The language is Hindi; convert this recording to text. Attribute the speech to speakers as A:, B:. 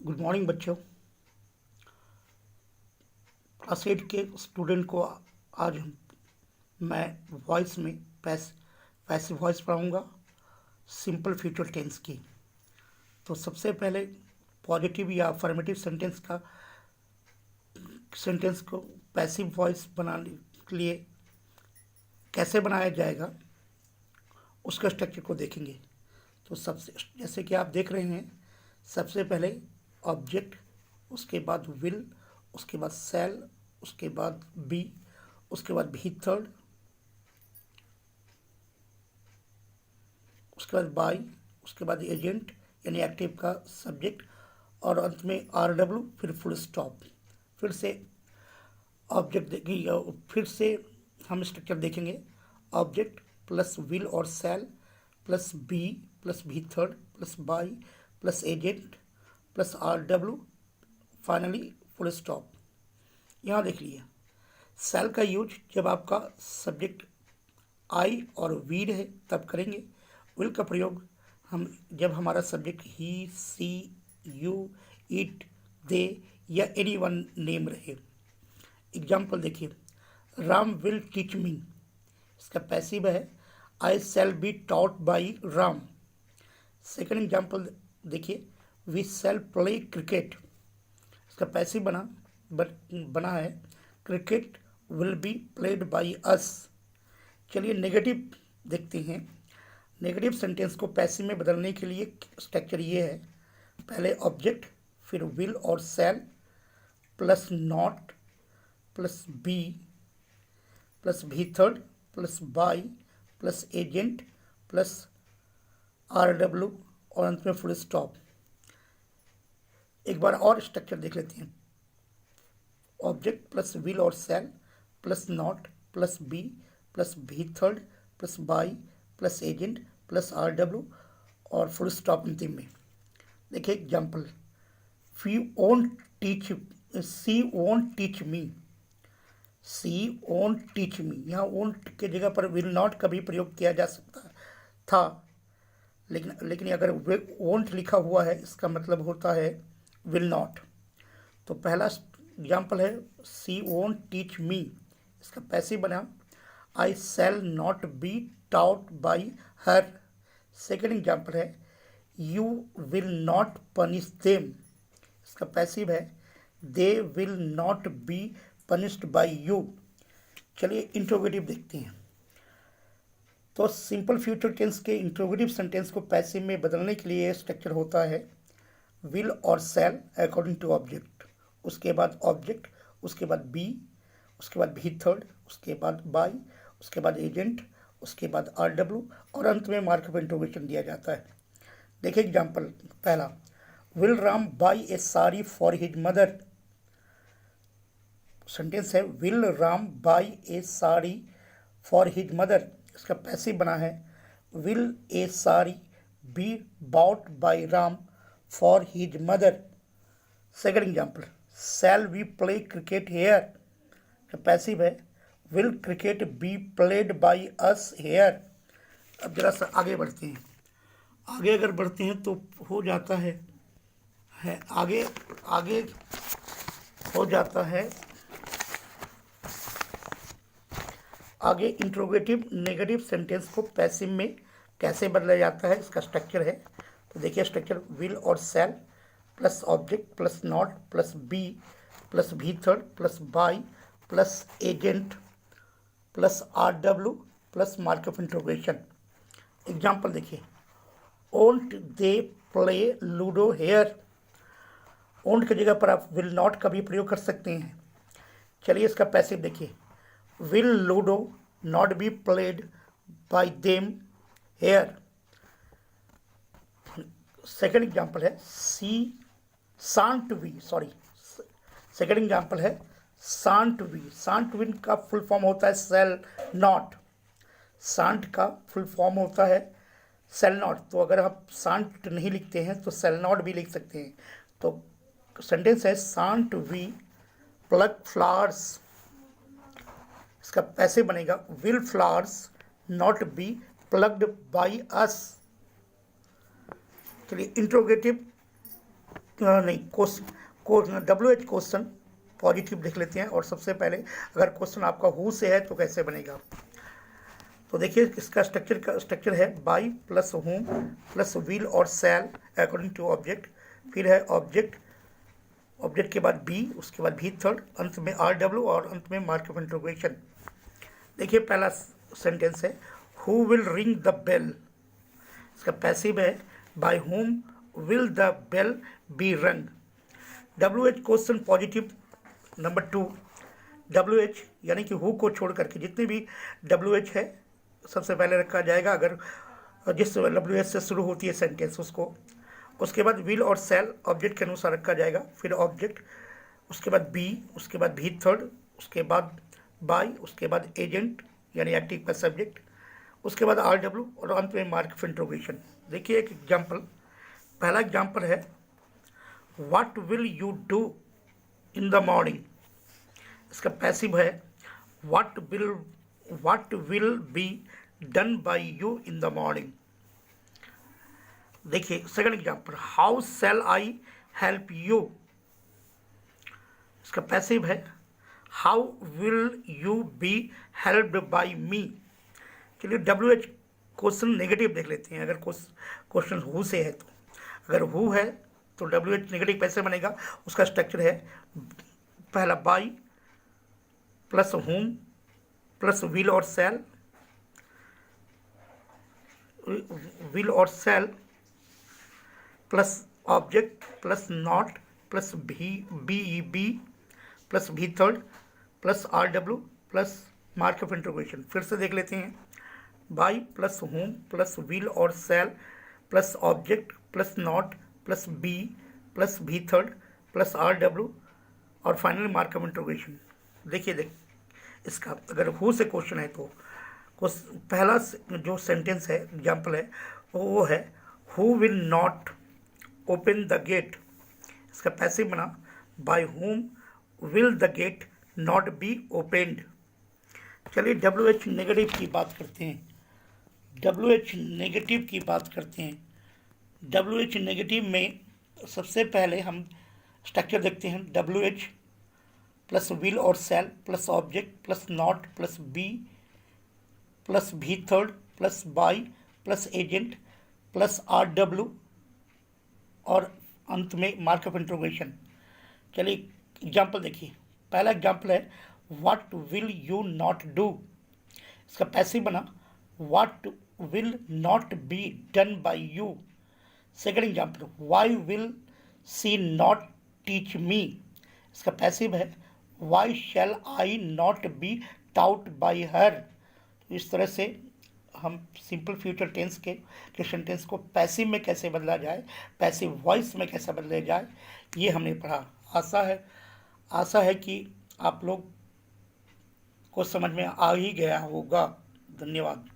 A: गुड मॉर्निंग बच्चों। क्लास 8 के स्टूडेंट को आज मैं वॉइस में पैसिव वॉइस पढ़ाऊँगा सिंपल फ्यूचर टेंस की। तो सबसे पहले पॉजिटिव या अफर्मेटिव सेंटेंस को पैसिव वॉइस बनाने के लिए कैसे बनाया जाएगा उसका स्ट्रक्चर को देखेंगे। तो सबसे जैसे कि आप देख रहे हैं, सबसे पहले ऑब्जेक्ट, उसके बाद विल, उसके बाद सेल, उसके बाद बी, उसके बाद भी थर्ड, उसके बाद बाई, उसके बाद एजेंट यानी एक्टिव का सब्जेक्ट, और अंत में आर डब्ल्यू, फिर फुल स्टॉप। फिर से ऑब्जेक्ट देखेंगे, फिर से हम स्ट्रक्चर देखेंगे। ऑब्जेक्ट प्लस विल और सेल प्लस भी third plus by plus agent plus R W, finally full stop. यहाँ देख लीजिए, सेल का यूज जब आपका सब्जेक्ट आई और वी रहे तब करेंगे। विल का प्रयोग हम जब हमारा subject he, she, you, it, they या एनी वन नेम रहे। एग्जाम्पल देखिए, राम विल टीच मी, इसका पैसिव है I shall be taught by Ram. Second example देखिए, वी शैल प्ले क्रिकेट, इसका पैसिव बना है cricket will be played by us. चलिए नेगेटिव देखते हैं। नेगेटिव सेंटेंस को पैसिव में बदलने के लिए स्ट्रक्चर ये है, पहले ऑब्जेक्ट, फिर विल और शैल प्लस नॉट प्लस भी third plus by plus agent plus R W और अंत में फुल स्टॉप। एक बार और स्ट्रक्चर देख लेते हैं। ऑब्जेक्ट प्लस विल और सेल प्लस नॉट प्लस भी third plus by plus agent plus R W और फुल स्टॉप अंतिम में। देखिए example, she won't teach me. यहाँ वोंट के जगह पर विल नॉट का भी प्रयोग किया जा सकता था, लेकिन अगर वोंट लिखा हुआ है इसका मतलब होता है विल नॉट। तो पहला एग्जाम्पल है सी वोंट टीच मी, इसका पैसिव बना I shall not be taught by her. Second example है you will not punish them, इसका पैसिव है they will not be punished by you. चलिए इंट्रोगेटिव देखते हैं। तो सिंपल फ्यूचर टेंस के इंट्रोगेटिव सेंटेंस को पैसिव में बदलने के लिए स्ट्रक्चर होता है विल और सेल अकॉर्डिंग टू ऑब्जेक्ट, उसके बाद ऑब्जेक्ट, उसके बाद बी, उसके बाद भी थर्ड, उसके बाद बाई, उसके बाद एजेंट, उसके बाद आर डब्ल्यू और अंत में मार्क ऑफ इंट्रोगेशन दिया जाता है। देखिए एग्जाम्पल, पहला will Ram buy a sari for his mother. Sentence है will Ram buy a sari for his mother, इसका पैसिव बना है will a sari be bought by Ram for his mother. Second example, shall we play cricket here, का पैसिव है will cricket be played by us here. अब जरा सा आगे बढ़ते हैं। आगे अगर बढ़ते हैं तो हो जाता है आगे हो जाता है आगे इंट्रोगेटिव नेगेटिव सेंटेंस को पैसिव में कैसे बदला जाता है, इसका स्ट्रक्चर है। तो देखिए स्ट्रक्चर विल और shall plus object plus not plus भी third plus by plus agent plus R W plus mark of interrogation. Example देखिए, won't they play ludo here. Won't की जगह पर आप विल नॉट का भी प्रयोग कर सकते हैं। चलिए इसका पैसिव देखिए, will ludo not be played by them here. Second example है सेकेंड एग्जाम्पल है शांट वी का फुल फॉर्म होता है सेल नॉट। शांट का फुल फॉर्म होता है सेल नॉट, तो अगर आप शांट नहीं लिखते हैं तो सेल नॉट भी लिख सकते हैं। तो सेंटेंस है शांट वी प्लग फ्लावर्स, इसका पैसिव बनेगा will flowers not be plucked by us. चलिए इंट्रोगेटिव नहीं, WH क्वेश्चन पॉजिटिव लिख लेते हैं। और सबसे पहले अगर क्वेश्चन आपका हु से है तो कैसे बनेगा, तो देखिए इसका स्ट्रक्चर है by plus whom plus will और सेल अकॉर्डिंग टू ऑब्जेक्ट, फिर है ऑब्जेक्ट के बाद बी, उसके बाद भी थर्ड, अंत में RW और अंत में मार्क ऑफ इंटरोगेशन। देखिए पहला सेंटेंस है who will ring the bell, इसका पैसिव है by whom will the bell be rung. WH question positive. Number 2, WH यानी कि हु को छोड़ करके जितने भी WH है सबसे पहले रखा जाएगा, अगर जिस WH से शुरू होती है सेंटेंस उसको। उसके बाद विल और सेल ऑब्जेक्ट के अनुसार रखा जाएगा, फिर ऑब्जेक्ट, उसके बाद बी, उसके बाद भी थर्ड, उसके बाद बाय, उसके बाद एजेंट यानी एक्टिव का सब्जेक्ट, उसके बाद RW और अंत में मार्क ऑफ इंटरोगेशन। देखिए एक एग्जाम्पल, पहला एग्जाम्पल है what will you do in the morning, इसका पैसिव है what will be done by you in the morning. देखिए second example how shall I help you, इसका पैसिव है how will you be helped by me. चलिए WH क्वेश्चन नेगेटिव देख लेते हैं, अगर क्वेश्चन हु से है तो। अगर हु है तो WH नेगेटिव कैसे बनेगा, उसका स्ट्रक्चर है पहला by plus whom plus will और shall plus object plus not plus be plus भी third plus RW plus mark of interrogation. फिर से देख लेते हैं by plus whom plus will और shall plus object plus not plus be plus भी थर्ड प्लस RW और फाइनली मार्क ऑफ इंटरोगेशन। देखिए इसका अगर हु से क्वेश्चन है तो पहला जो सेंटेंस है एग्जाम्पल है वो है who will not open the gate, इसका पैसिव बना by whom will the gate not be opened. चलिए WH नेगेटिव की बात करते हैं, WH नेगेटिव की बात करते हैं। WH नेगेटिव में सबसे पहले हम स्ट्रक्चर देखते हैं WH प्लस विल और shall plus object plus not plus भी third plus by plus agent plus RW और अंत में मार्क ऑफ इंटरोगेशन। चलिए एग्जाम्पल देखिए, पहला एग्जाम्पल है what will you not do, इसका पैसिव बना what will not be done by you. Second example why will she not teach me, इसका पैसिव है why shall I not be taught by her. इस तरह से हम सिंपल फ्यूचर टेंस के क्वेश्चन टेंस को पैसिव में कैसे बदला जाए, पैसिव वॉइस में कैसे बदला जाए, ये हमने पढ़ा। आशा है कि आप लोग को समझ में आ ही गया होगा। धन्यवाद।